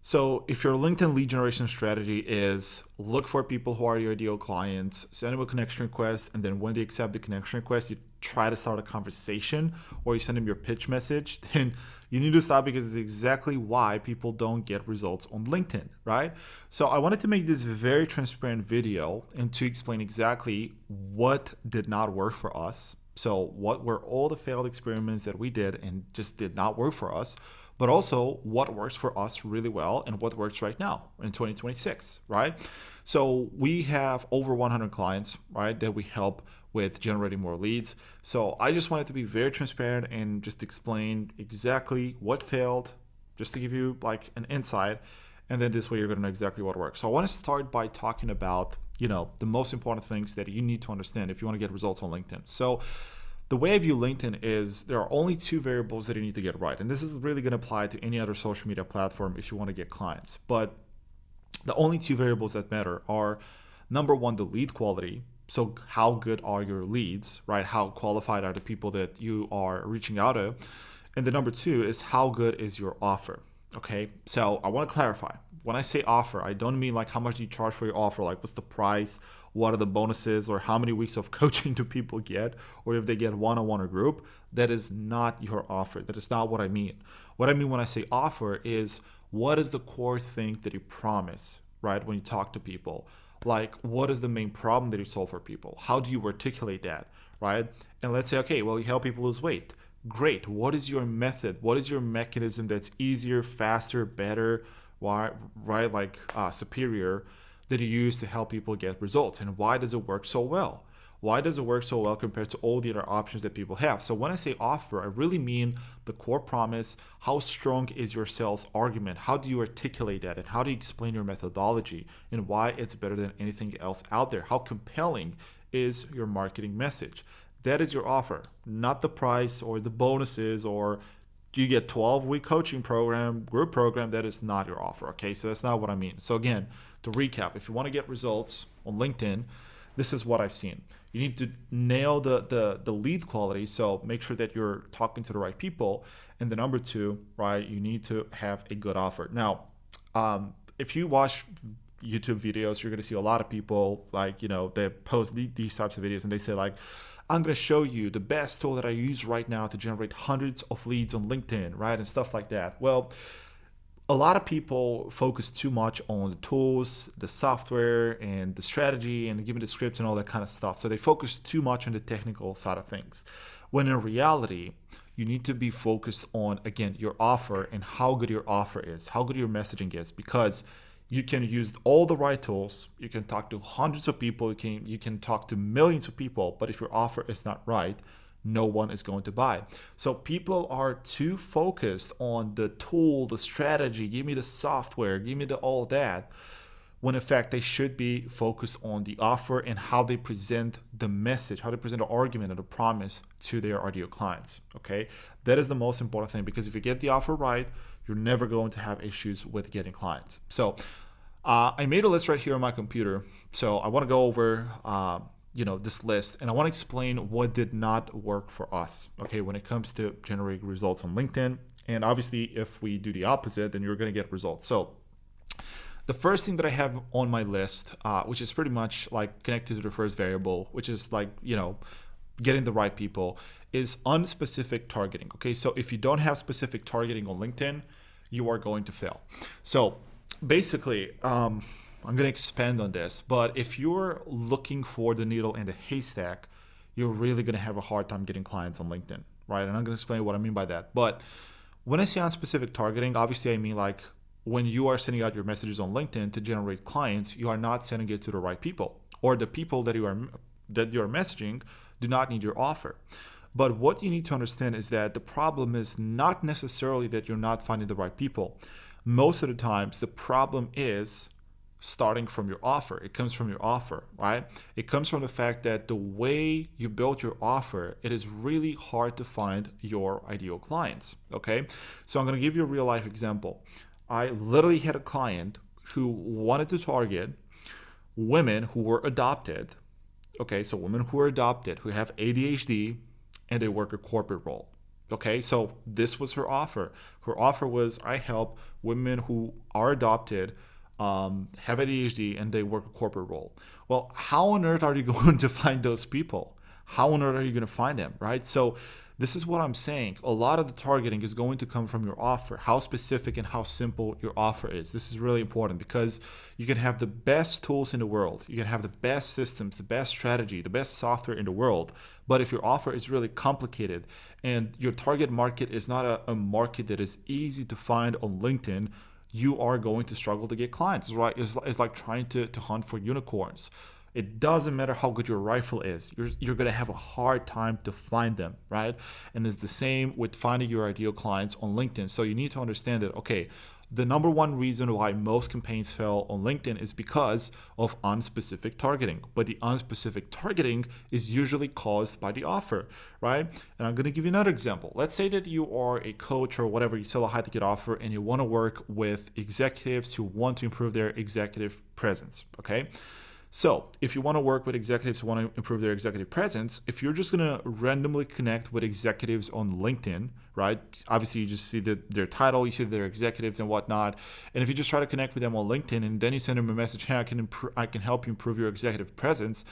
So if your LinkedIn lead generation strategy is look for people who are your ideal clients, send them a connection request, and then when they accept the connection request, you try to start a conversation or you send them your pitch message, then you need to stop because it's exactly why people don't get results on LinkedIn, right? So I wanted to make this very transparent video and to explain exactly what did not work for us. So what were all the failed experiments that we did and just did not work for us, but also what works for us really well and what works right now in 2026, right? So we have over 100 clients, right, that we help with generating more leads. So I just wanted to be very transparent and just explain exactly what failed, just to give you like an insight. And then this way you're going to know exactly what works. So I want to start by talking about, the most important things that you need to understand if you want to get results on LinkedIn. So the way I view LinkedIn is there are only two variables that you need to get right. And this is really going to apply to any other social media platform if you want to get clients. But the only two variables that matter are number one, the lead quality. So how good are your leads, right? How qualified are the people that you are reaching out to? And the number two is how good is your offer? Okay, so I want to clarify. When I say offer, I don't mean like how much do you charge for your offer, like what's the price, what are the bonuses, or how many weeks of coaching do people get, or if they get one-on-one or group. That is not your offer. That is not what I mean. What I mean when I say offer is what is the core thing that you promise, right? When you talk to people, like what is the main problem that you solve for people? How do you articulate that, right? And let's say, okay, well, you help people lose weight. Great. What is your method? What is your mechanism that's easier, faster, better, right? Like superior that you use to help people get results? And why does it work so well? Why does it work so well compared to all the other options that people have? So when I say offer, I really mean the core promise. How strong is your sales argument? How do you articulate that? And how do you explain your methodology and why it's better than anything else out there? How compelling is your marketing message? That is your offer, not the price or the bonuses or do you get 12-week coaching program, group program. That is not your offer. Okay, so that's not what I mean. So again, to recap, if you want to get results on LinkedIn, this is what I've seen. You need to nail the lead quality. So make sure that you're talking to the right people. And the number two, right, you need to have a good offer. Now, if you watch YouTube videos, you're going to see a lot of people like, they post these types of videos and they say like, I'm going to show you the best tool that I use right now to generate hundreds of leads on LinkedIn, right? And stuff like that. Well, a lot of people focus too much on the tools, the software, and the strategy, and giving the scripts and all that kind of stuff. So they focus too much on the technical side of things. When in reality, you need to be focused on, again, your offer and how good your offer is, how good your messaging is, because you can use all the right tools. You can talk to hundreds of people. You can talk to millions of people. But if your offer is not right, no one is going to buy. So people are too focused on the tool, the strategy, give me the software, give me the all that, when in fact they should be focused on the offer and how they present the message, how they present the argument or the promise to their ideal clients. Okay, that is the most important thing, because if you get the offer right, you're never going to have issues with getting clients. So I made a list right here on my computer. So I want to go over this list, and I want to explain what did not work for us, okay, when it comes to generating results on LinkedIn. And obviously, if we do the opposite, then you're going to get results. So the first thing that I have on my list, which is pretty much like connected to the first variable, which is like, getting the right people, is unspecific targeting. Okay, so if you don't have specific targeting on LinkedIn, you are going to fail. So basically, I'm going to expand on this, but if you're looking for the needle in the haystack, you're really going to have a hard time getting clients on LinkedIn, right? And I'm going to explain what I mean by that. But when I say unspecific targeting, obviously I mean like when you are sending out your messages on LinkedIn to generate clients, you are not sending it to the right people, or the people that you are messaging do not need your offer. But what you need to understand is that the problem is not necessarily that you're not finding the right people. Most of the times, the problem is starting from your offer. It comes from your offer, right? It comes from the fact that the way you build your offer, it is really hard to find your ideal clients, okay? So I'm going to give you a real life example. I literally had a client who wanted to target women who were adopted. Okay, so women who are adopted, who have ADHD, and they work a corporate role. Okay, so this was her offer. Her offer was, I help women who are adopted, have ADHD, and they work a corporate role. Well, how on earth are you going to find those people? How on earth are you going to find them, right? So this is what I'm saying. A lot of the targeting is going to come from your offer, how specific and how simple your offer is. This is really important because you can have the best tools in the world, you can have the best systems, the best strategy, the best software in the world. But if your offer is really complicated and your target market is not a market that is easy to find on LinkedIn, you are going to struggle to get clients, right? It's like trying to hunt for unicorns. It doesn't matter how good your rifle is. You're going to have a hard time to find them, right? And it's the same with finding your ideal clients on LinkedIn. So you need to understand that, okay, the number one reason why most campaigns fail on LinkedIn is because of unspecific targeting. But the unspecific targeting is usually caused by the offer, right? And I'm going to give you another example. Let's say that you are a coach or whatever, you sell a high ticket offer and you want to work with executives who want to improve their executive presence, okay? So if you want to work with executives who want to improve their executive presence, if you're just going to randomly connect with executives on LinkedIn, right? Obviously, you just see their title, you see their executives and whatnot. And if you just try to connect with them on LinkedIn and then you send them a message, hey, I can help you improve your executive presence,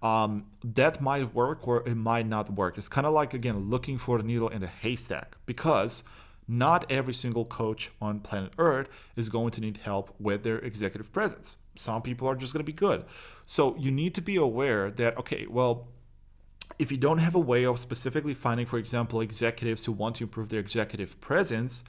that might work or it might not work. It's kind of like, again, looking for the needle in a haystack because not every single coach on planet Earth is going to need help with their executive presence. Some people are just going to be good. So you need to be aware that, okay, well, if you don't have a way of specifically finding, for example, executives who want to improve their executive presence,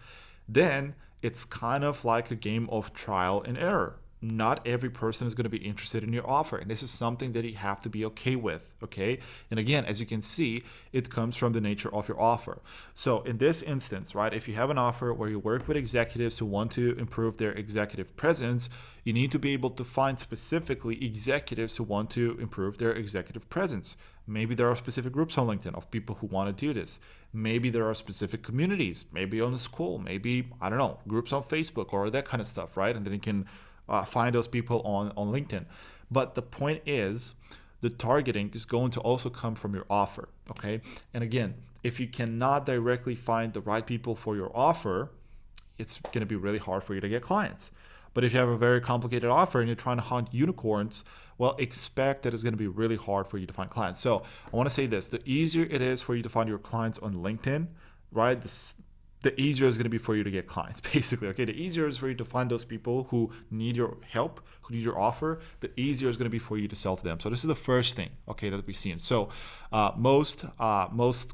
then it's kind of like a game of trial and error. Not every person is going to be interested in your offer. And this is something that you have to be okay with, okay? And again, as you can see, it comes from the nature of your offer. So in this instance, right, if you have an offer where you work with executives who want to improve their executive presence, you need to be able to find specifically executives who want to improve their executive presence. Maybe there are specific groups on LinkedIn of people who want to do this. Maybe there are specific communities, maybe on the school, maybe, I don't know, groups on Facebook or that kind of stuff, right? And then you can find those people on LinkedIn. But the point is, the targeting is going to also come from your offer, okay? And again, if you cannot directly find the right people for your offer, it's going to be really hard for you to get clients. But if you have a very complicated offer and you're trying to hunt unicorns, well, expect that it's going to be really hard for you to find clients. So I want to say this, the easier it is for you to find your clients on LinkedIn, right? The easier it's going to be for you to get clients, basically. Okay, the easier it's for you to find those people who need your help, who need your offer, the easier it's going to be for you to sell to them. So this is the first thing, okay, that we've seen. So most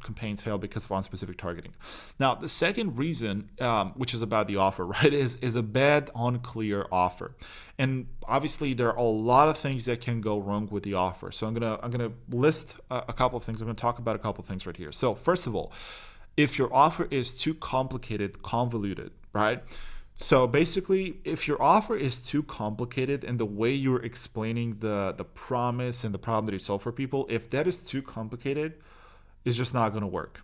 campaigns fail because of unspecific targeting. Now, the second reason, which is about the offer, right, is a bad, unclear offer. And obviously, there are a lot of things that can go wrong with the offer. So I'm gonna list a couple of things. I'm gonna talk about a couple of things right here. So first of all, if your offer is too complicated, convoluted, right? So basically, if your offer is too complicated and the way you're explaining the promise and the problem that you solve for people, if that is too complicated, it's just not going to work,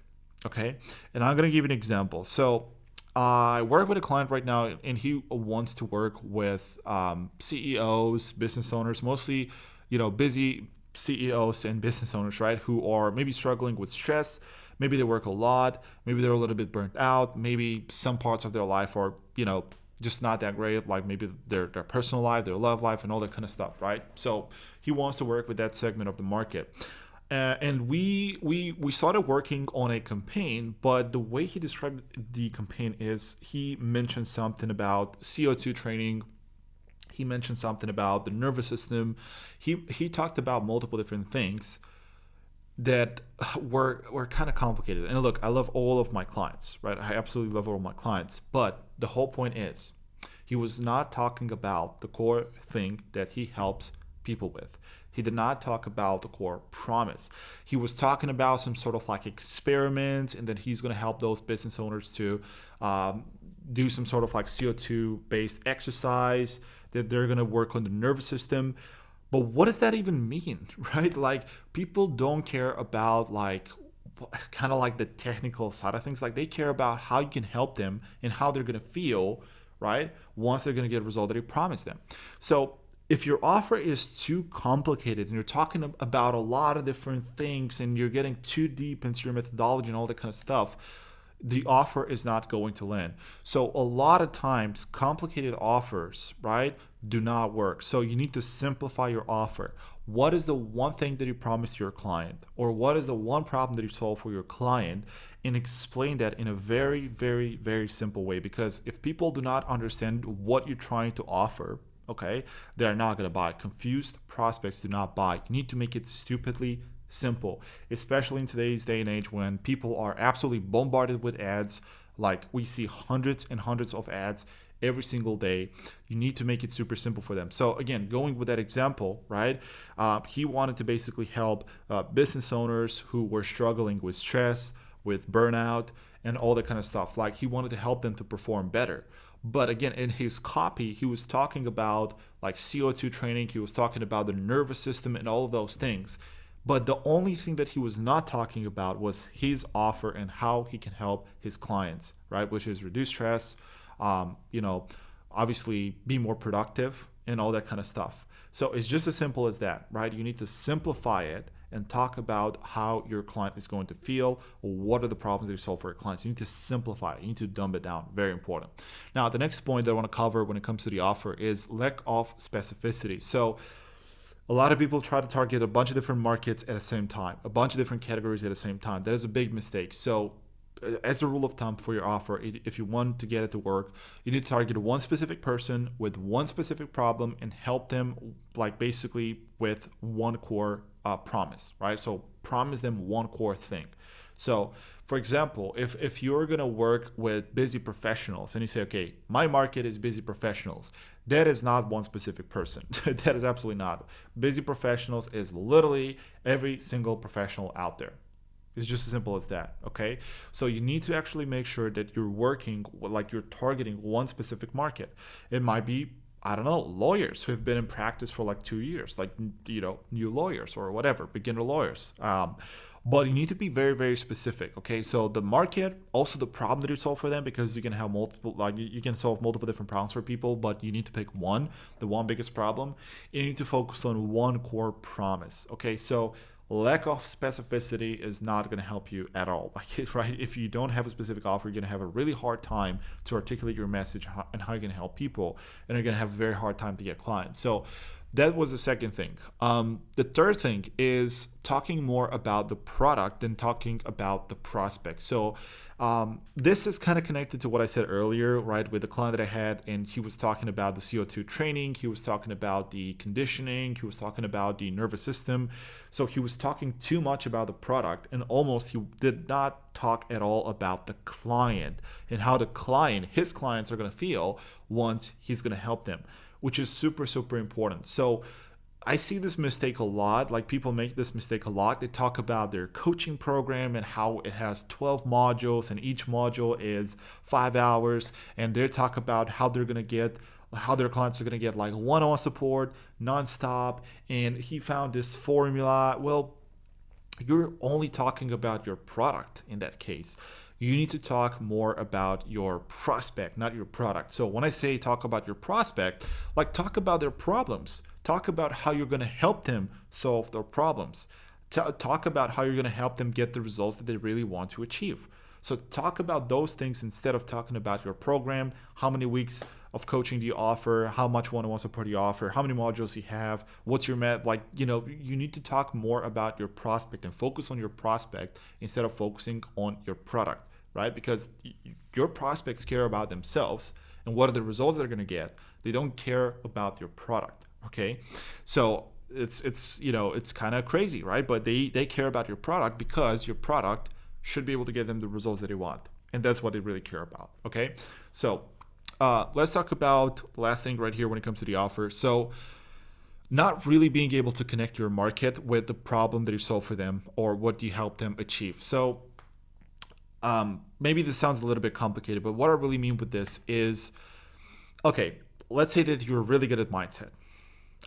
okay? And I'm going to give you an example. So I work with a client right now, and he wants to work with CEOs, business owners, mostly, busy CEOs and business owners, right, who are maybe struggling with stress. Maybe they work a lot. Maybe they're a little bit burnt out. Maybe some parts of their life are, just not that great. Like maybe their personal life, their love life, and all that kind of stuff, right? So he wants to work with that segment of the market. And we started working on a campaign, but the way he described the campaign is he mentioned something about CO2 training. He mentioned something about the nervous system. He talked about multiple different things that were kind of complicated. And look, I love all of my clients, right? I absolutely love all of my clients. But the whole point is, he was not talking about the core thing that he helps people with. He did not talk about the core promise. He was talking about some sort of like experiment, and then he's going to help those business owners to do some sort of like CO2 based exercise, that they're going to work on the nervous system. But what does that even mean, right? Like, people don't care about like kind of like the technical side of things. Like, they care about how you can help them and how they're going to feel, right, once they're going to get a result that you promised them. So if your offer is too complicated and you're talking about a lot of different things and you're getting too deep into your methodology and all that kind of stuff, the offer is not going to land. So a lot of times complicated offers, right, do not work. So you need to simplify your offer. What is the one thing that you promised your client, or what is the one problem that you solve for your client, and explain that in a very, very, very simple way. Because if people do not understand what you're trying to offer, okay, they are not going to buy. Confused prospects do not buy. You need to make it stupidly simple, especially in today's day and age when people are absolutely bombarded with ads. Like, we see hundreds and hundreds of ads every single day. You need to make it super simple for them. So again, going with that example, right, he wanted to basically help business owners who were struggling with stress, with burnout, and all that kind of stuff. Like, he wanted to help them to perform better. But again, in his copy, he was talking about like CO2 training, he was talking about the nervous system and all of those things. But the only thing that he was not talking about was his offer and how he can help his clients, right? Which is reduce stress, obviously be more productive and all that kind of stuff. So it's just as simple as that, right? You need to simplify it and talk about how your client is going to feel. What are the problems that you solve for your clients? You need to simplify it. You need to dumb it down. Very important. Now, the next point that I want to cover when it comes to the offer is lack of specificity. So a lot of people try to target a bunch of different markets at the same time, a bunch of different categories at the same time. That is a big mistake. So as a rule of thumb for your offer, if you want to get it to work, you need to target one specific person with one specific problem and help them like basically with one core promise, right? So promise them one core thing. So for example, if you're going to work with busy professionals and you say, okay, my market is busy professionals, that is not one specific person. That is absolutely not. Busy professionals is literally every single professional out there. It's just as simple as that, okay? So you need to actually make sure that you're working, like you're targeting one specific market. It might be, I don't know, lawyers who have been in practice for like 2 years, like, new lawyers or whatever, beginner lawyers. But you need to be very, very specific, okay? So the market, also the problem that you solve for them, because you can have multiple, like you can solve multiple different problems for people, but you need to pick the one biggest problem. You need to focus on one core promise, okay? So lack of specificity is not going to help you at all. Like, right? If you don't have a specific offer, you're going to have a really hard time to articulate your message and how you're going to help people, and you're going to have a very hard time to get clients. So that was the second thing. The third thing is talking more about the product than talking about the prospect. So this is kind of connected to what I said earlier, right? With the client that I had, and he was talking about the CO2 training, he was talking about the conditioning, he was talking about the nervous system. So he was talking too much about the product, and almost he did not talk at all about the client and how his clients are going to feel once he's going to help them, which is super, super important. So I see this mistake a lot. Like, people make this mistake a lot. They talk about their coaching program and how it has 12 modules and each module is 5 hours. And they talk about how their clients are going to get like one-on-one support nonstop. And he found this formula. Well, you're only talking about your product in that case. You need to talk more about your prospect, not your product. So when I say talk about your prospect, like, talk about their problems. Talk about how you're going to help them solve their problems. Talk about how you're going to help them get the results that they really want to achieve. So talk about those things instead of talking about your program, how many weeks of coaching do you offer, how much one-on-one support do you offer, how many modules you have, what's your you need to talk more about your prospect and focus on your prospect instead of focusing on your product, right? Because your prospects care about themselves and what are the results they're going to get. They don't care about your product, okay? So it's kind of crazy, right? But they care about your product because your product should be able to get them the results that they want. And that's what they really care about, okay? So let's talk about the last thing right here when it comes to the offer. So not really being able to connect your market with the problem that you solve for them or what you help them achieve. So maybe this sounds a little bit complicated, but what I really mean with this is, okay, let's say that you're really good at mindset,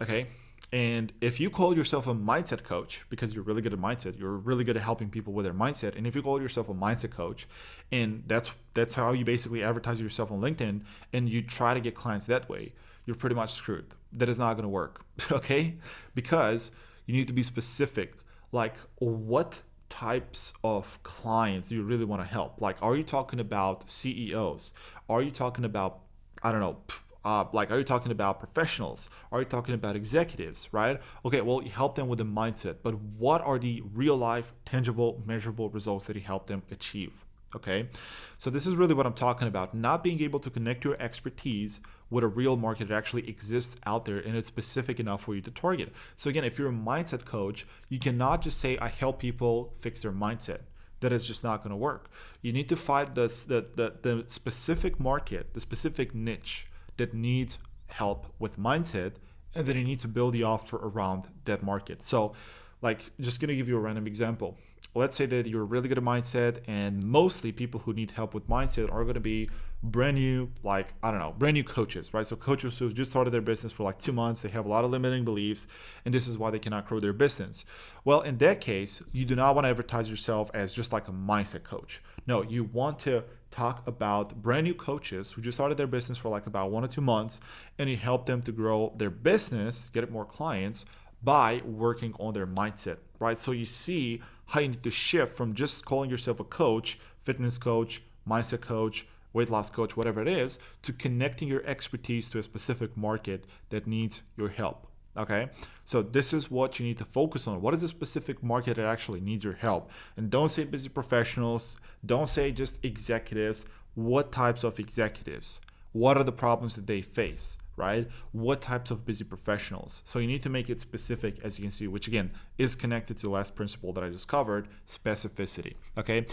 okay? And if you call yourself a mindset coach because you're really good at mindset, you're really good at helping people with their mindset. And if you call yourself a mindset coach, and that's how you basically advertise yourself on LinkedIn, and you try to get clients that way, you're pretty much screwed. That is not going to work, okay? Because you need to be specific. Like, what types of clients do you really want to help? Like, are you talking about CEOs? Are you talking about, I don't know, like, are you talking about professionals? Are you talking about executives, right? Okay, well, you help them with the mindset, but what are the real life, tangible, measurable results that you help them achieve? Okay, so this is really what I'm talking about, not being able to connect your expertise with a real market that actually exists out there and it's specific enough for you to target. So again, if you're a mindset coach, you cannot just say I help people fix their mindset. That is just not going to work. You need to find the specific market, the specific niche that needs help with mindset, and then you need to build the offer around that market. So, like, just gonna give you a random example. Let's say that you're really good at mindset, and mostly people who need help with mindset are gonna be brand new, like, I don't know, brand new coaches, right? So coaches who just started their business for like 2 months, they have a lot of limiting beliefs, and this is why they cannot grow their business. Well, in that case, you do not want to advertise yourself as just like a mindset coach. No, you want to talk about brand new coaches who just started their business for like about 1 or 2 months, and you help them to grow their business, get more clients by working on their mindset, right? So you see how you need to shift from just calling yourself a coach, fitness coach, mindset coach, weight loss coach, whatever it is, to connecting your expertise to a specific market that needs your help. Okay, so this is what you need to focus on. What is the specific market that actually needs your help? And don't say busy professionals, don't say just executives. What types of executives? What are the problems that they face, right? What types of busy professionals? So you need to make it specific, as you can see, which again is connected to the last principle that I just covered, specificity. Okay,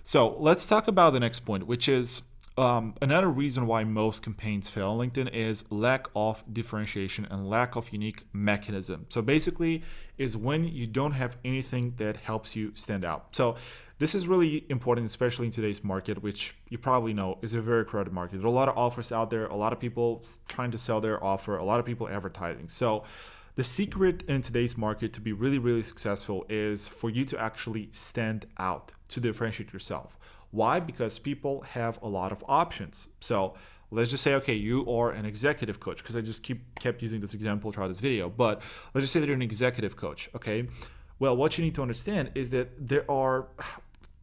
so let's talk about the next point, which is another reason why most campaigns fail on LinkedIn is lack of differentiation and lack of unique mechanism. So basically is when you don't have anything that helps you stand out. So this is really important, especially in today's market, which you probably know is a very crowded market. There are a lot of offers out there, a lot of people trying to sell their offer, a lot of people advertising. So the secret in today's market to be really, really successful is for you to actually stand out, to differentiate yourself. Why? Because people have a lot of options. So let's just say, okay, you are an executive coach, because I just kept using this example throughout this video, but let's just say that you're an executive coach, okay? Well, what you need to understand is that there are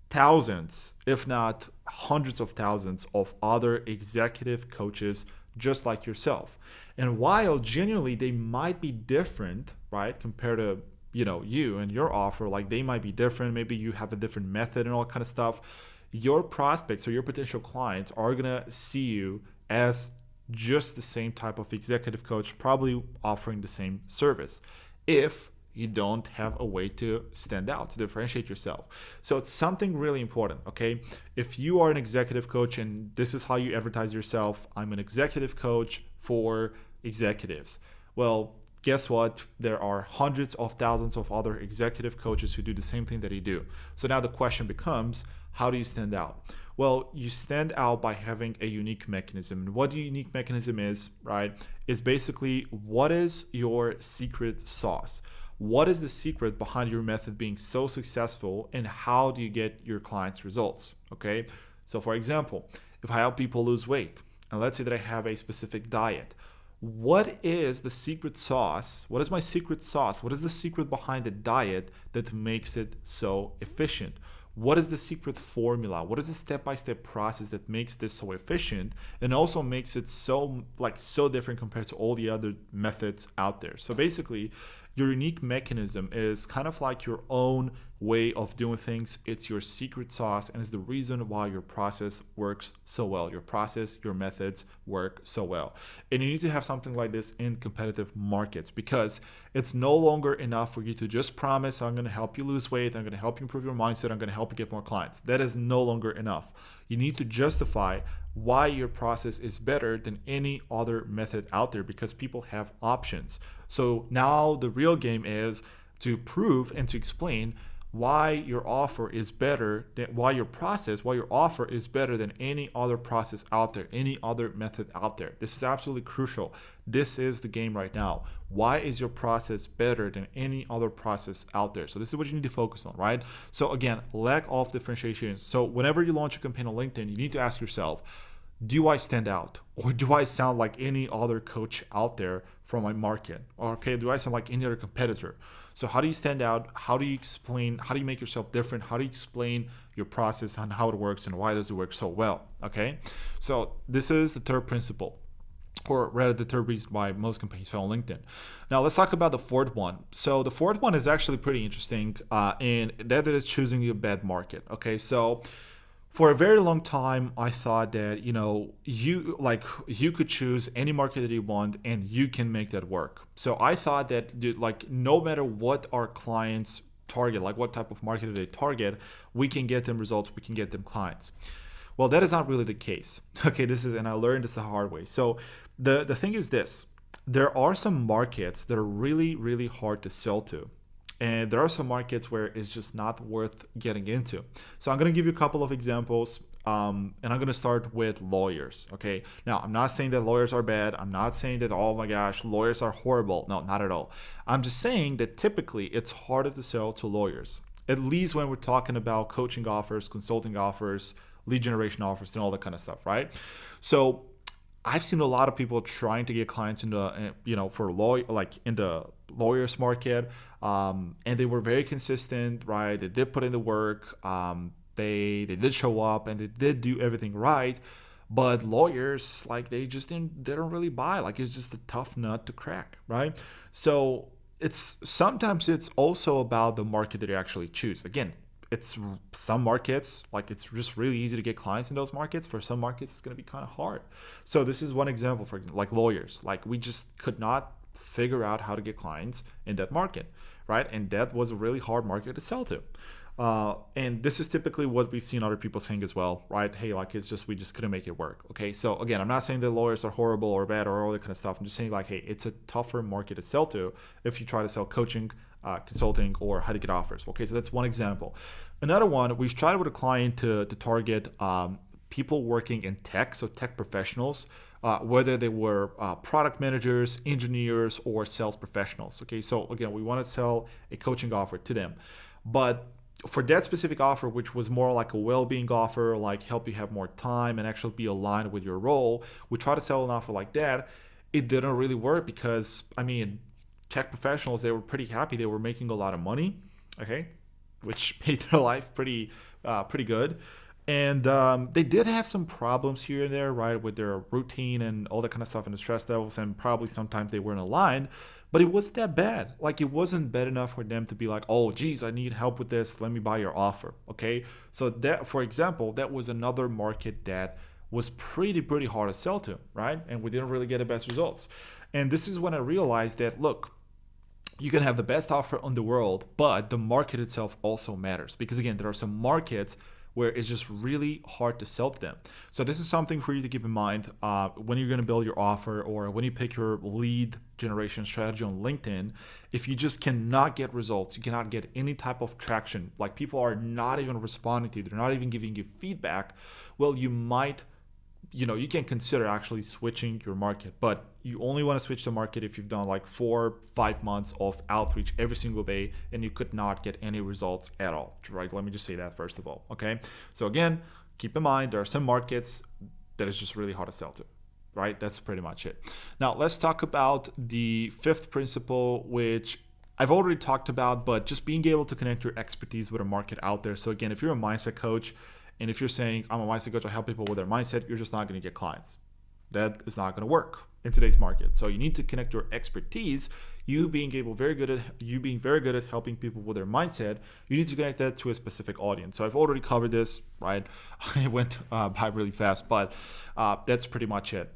thousands, if not hundreds of thousands of other executive coaches just like yourself. And while genuinely they might be different, right, compared to you and your offer, like they might be different, maybe you have a different method and all that kind of stuff, your prospects or your potential clients are gonna see you as just the same type of executive coach, probably offering the same service, if you don't have a way to stand out, to differentiate yourself. So it's something really important, okay? If you are an executive coach and this is how you advertise yourself, I'm an executive coach for executives. Well, guess what? There are hundreds of thousands of other executive coaches who do the same thing that you do. So now the question becomes, how do you stand out? Well, you stand out by having a unique mechanism. And what the unique mechanism is, right, is basically what is your secret sauce? What is the secret behind your method being so successful, and how do you get your clients results? Okay, so for example, if I help people lose weight, and let's say that I have a specific diet, what is the secret sauce? What is my secret sauce? What is the secret behind the diet that makes it so efficient? What is the secret formula? What is the step-by-step process that makes this so efficient and also makes it so different compared to all the other methods out there? So basically, your unique mechanism is kind of like your own way of doing things. It's your secret sauce, and it's the reason why your process works so well. Your process, your methods work so well. And you need to have something like this in competitive markets, because it's no longer enough for you to just promise, I'm going to help you lose weight, I'm going to help you improve your mindset, I'm going to help you get more clients. That is no longer enough. You need to justify why your process is better than any other method out there, because people have options. So now the real game is to prove and to explain why your offer is better than why your offer is better than any other process out there, any other method out there. This is absolutely crucial. This is the game right now. Why is your process better than any other process out there? So this is what you need to focus on, right? So again, lack of differentiation. So whenever you launch a campaign on LinkedIn, you need to ask yourself, do I stand out, or do I sound like any other coach out there from my market? Or, okay, do I sound like any other competitor? So how do you stand out? How do you explain? How do you make yourself different? How do you explain your process and how it works and why does it work so well? Okay, so this is the third principle, or rather the third reason why most campaigns fail on LinkedIn. Now let's talk about the fourth one. So the fourth one is actually pretty interesting, and that is choosing a bad market. Okay, so for a very long time, I thought that you could choose any market that you want and you can make that work. So I thought that, dude, like no matter what our clients target, like what type of market they target, we can get them results, we can get them clients. Well, that is not really the case. Okay, and I learned this the hard way. So the thing is this: there are some markets that are really, really hard to sell to. And there are some markets where it's just not worth getting into. So I'm going to give you a couple of examples. And I'm going to start with lawyers. Okay. Now, I'm not saying that lawyers are bad. I'm not saying that, oh my gosh, lawyers are horrible. No, not at all. I'm just saying that typically it's harder to sell to lawyers, at least when we're talking about coaching offers, consulting offers, lead generation offers, and all that kind of stuff, right? So I've seen a lot of people trying to get clients in the, for like in the lawyers market, and they were very consistent, right? They did put in the work, they did show up, and they did do everything right. But lawyers, like they don't really buy. Like it's just a tough nut to crack, right? So sometimes it's also about the market that you actually choose. Again, it's some markets, like it's just really easy to get clients in those markets. For some markets, it's going to be kind of hard. So this is one example, for example, like lawyers, like we just could not figure out how to get clients in that market, right? And that was a really hard market to sell to. And this is typically what we've seen other people saying as well, right? Hey, like we just couldn't make it work. Okay, so again, I'm not saying that lawyers are horrible or bad or all that kind of stuff. I'm just saying like, hey, it's a tougher market to sell to if you try to sell coaching, consulting, or how to get offers. Okay, so that's one example. Another one, we've tried with a client to target people working in tech, so tech professionals, whether they were product managers, engineers, or sales professionals. Okay, so again, we want to sell a coaching offer to them, but for that specific offer, which was more like a well-being offer, like help you have more time and actually be aligned with your role, we try to sell an offer like that. It didn't really work because, I mean, tech professionals, they were pretty happy. They were making a lot of money, okay, which made their life pretty good. And they did have some problems here and there, right, with their routine and all that kind of stuff and the stress levels, and probably sometimes they weren't aligned, but it wasn't that bad. Like it wasn't bad enough for them to be like, oh, geez, I need help with this. Let me buy your offer, okay? So that, for example, that was another market that was pretty hard to sell to, right? And we didn't really get the best results. And this is when I realized that, look, you can have the best offer in the world, but the market itself also matters, because again, there are some markets where it's just really hard to sell to them. So this is something for you to keep in mind when you're going to build your offer or when you pick your lead generation strategy on LinkedIn. If you just cannot get results, you cannot get any type of traction, like people are not even responding to you, they're not even giving you feedback, well, you can consider actually switching your market, but you only want to switch the market if you've done like 4-5 months of outreach every single day and you could not get any results at all, right? Let me just say that first of all, okay? So again, keep in mind, there are some markets that is just really hard to sell to, right? That's pretty much it. Now let's talk about the fifth principle, which I've already talked about, but just being able to connect your expertise with a market out there. So again, if you're a mindset coach, and if you're saying, I'm a mindset coach, I help people with their mindset, you're just not going to get clients. That is not going to work in today's market. So you need to connect your expertise, you being very good at helping people with their mindset. You need to connect that to a specific audience. So I've already covered this, right? I went by really fast, but that's pretty much it.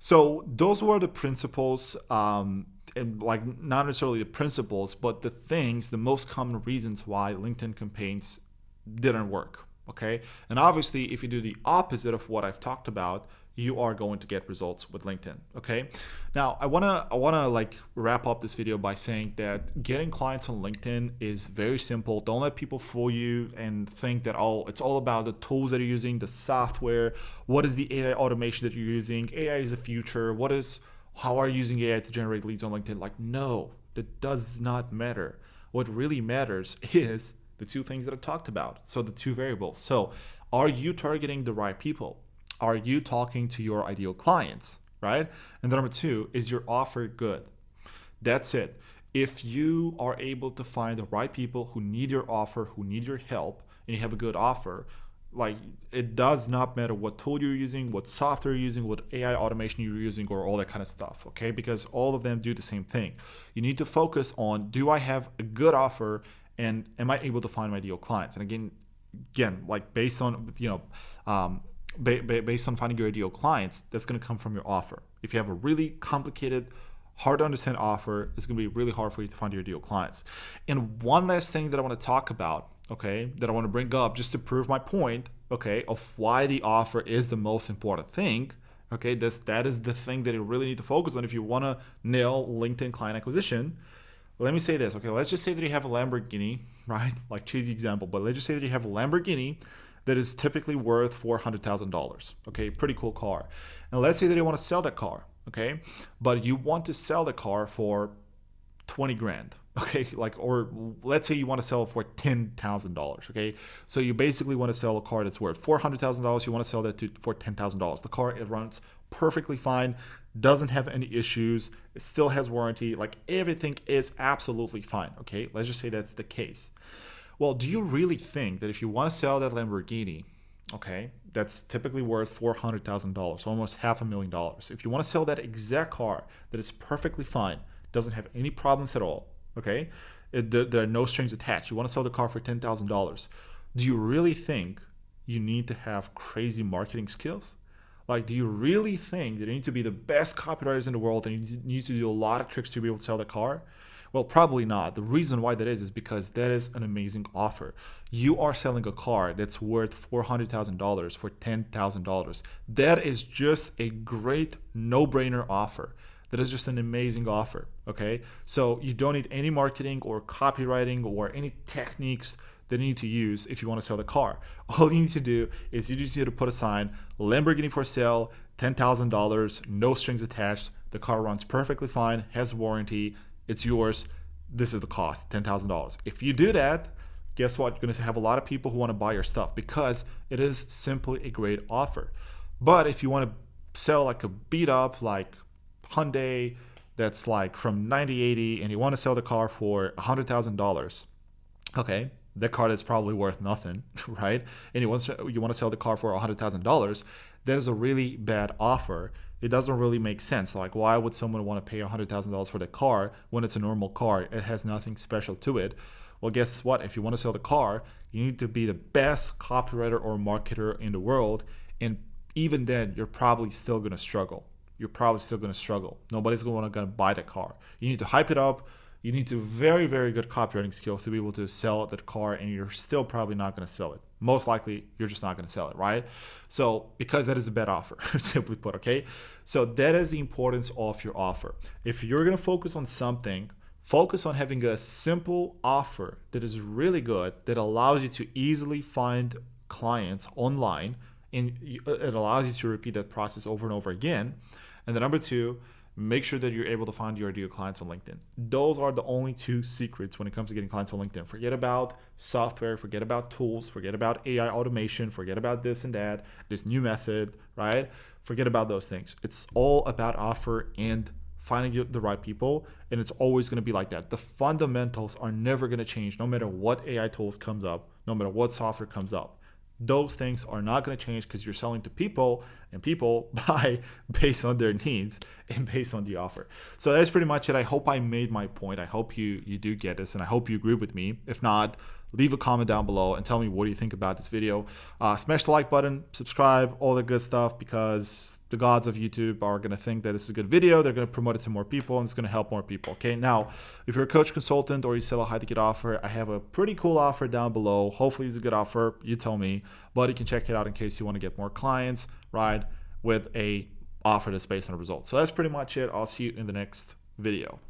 So those were the principles, and like not necessarily the principles, but the most common reasons why LinkedIn campaigns didn't work. Okay. And obviously, if you do the opposite of what I've talked about, you are going to get results with LinkedIn. Okay. Now, I wanna like wrap up this video by saying that getting clients on LinkedIn is very simple. Don't let people fool you and think that it's all about the tools that you're using, the software. What is the AI automation that you're using? AI is the future. How are you using AI to generate leads on LinkedIn? Like, no, that does not matter. What really matters is the two things that I talked about. So the two variables. So are you targeting the right people? Are you talking to your ideal clients, right? And then number two, is your offer good? That's it. If you are able to find the right people who need your offer, who need your help, and you have a good offer, like, it does not matter what tool you're using, what software you're using, what AI automation you're using, or all that kind of stuff, okay? Because all of them do the same thing. You need to focus on, do I have a good offer, and am I able to find my ideal clients? And again, like, based on, based on finding your ideal clients, that's going to come from your offer. If you have a really complicated, hard to understand offer, it's going to be really hard for you to find your ideal clients. And one last thing that I want to talk about, okay, that I want to bring up just to prove my point, okay, of why the offer is the most important thing, okay, that is the thing that you really need to focus on if you want to nail LinkedIn client acquisition. Let me say this, okay, let's just say that you have a Lamborghini, right? Like, cheesy example, but let's just say that you have a Lamborghini that is typically worth $400,000, okay, pretty cool car. And let's say that you want to sell that car, okay, but you want to sell the car for 20 grand, okay, like, or let's say you want to sell it for $10,000, okay, so you basically want to sell a car that's worth $400,000, you want to sell that for $10,000. The car, it runs perfectly fine, doesn't have any issues, it still has warranty, like, everything is absolutely fine, okay, let's just say that's the case. Well, do you really think that if you want to sell that Lamborghini, okay, that's typically worth $400,000, almost $500,000, if you want to sell that exact car that is perfectly fine, doesn't have any problems at all, okay, there are no strings attached, you want to sell the car for $10,000, do you really think you need to have crazy marketing skills? Like, do you really think that you need to be the best copywriters in the world and you need to do a lot of tricks to be able to sell the car? Well, probably not. The reason why that is because that is an amazing offer. You are selling a car that's worth $400,000 for $10,000. That is just a great no-brainer offer. That is just an amazing offer, okay? So you don't need any marketing or copywriting or any techniques that you need to use if you want to sell the car. All you need to do is you just need to put a sign, Lamborghini for sale, $10,000, no strings attached. The car runs perfectly fine, has warranty, it's yours. This is the cost, $10,000. If you do that, guess what? You're going to have a lot of people who want to buy your stuff because it is simply a great offer. But if you want to sell like a beat up, like Hyundai, that's like from 9080, and you want to sell the car for $100,000, okay, that car is probably worth nothing, right? And you want to sell the car for $100,000, that is a really bad offer. It doesn't really make sense. Like, why would someone want to pay $100,000 for the car when it's a normal car? It has nothing special to it. Well, guess what? If you want to sell the car, you need to be the best copywriter or marketer in the world. And even then, you're probably still going to struggle. Nobody's going to buy the car. You need to hype it up. You need to very, very good copywriting skills to be able to sell that car, and you're still probably not going to sell it. Most likely, you're just not going to sell it, right? So, because that is a bad offer, simply put, okay? So that is the importance of your offer. If you're going to focus on something, focus on having a simple offer that is really good, that allows you to easily find clients online, and it allows you to repeat that process over and over again. And then number two, make sure that you're able to find your ideal clients on LinkedIn. Those are the only two secrets when it comes to getting clients on LinkedIn. Forget about software, forget about tools, forget about AI automation, forget about this and that, this new method, right? Forget about those things. It's all about offer and finding the right people, and it's always going to be like that. The fundamentals are never going to change no matter what AI tools comes up, no matter what software comes up. Those things are not going to change because you're selling to people, and people buy based on their needs and based on the offer. So that's pretty much it. I hope I made my point. I hope you do get this, and I hope you agree with me. If not, leave a comment down below and tell me what do you think about this video. Smash the like button, subscribe, all the good stuff, because the gods of YouTube are going to think that this is a good video. They're going to promote it to more people, and it's going to help more people. Okay, now, if you're a coach, consultant, or you sell a high-ticket offer, I have a pretty cool offer down below. Hopefully it's a good offer. You tell me, but you can check it out in case you want to get more clients, right, with a offer that's based on a result. So that's pretty much it. I'll see you in the next video.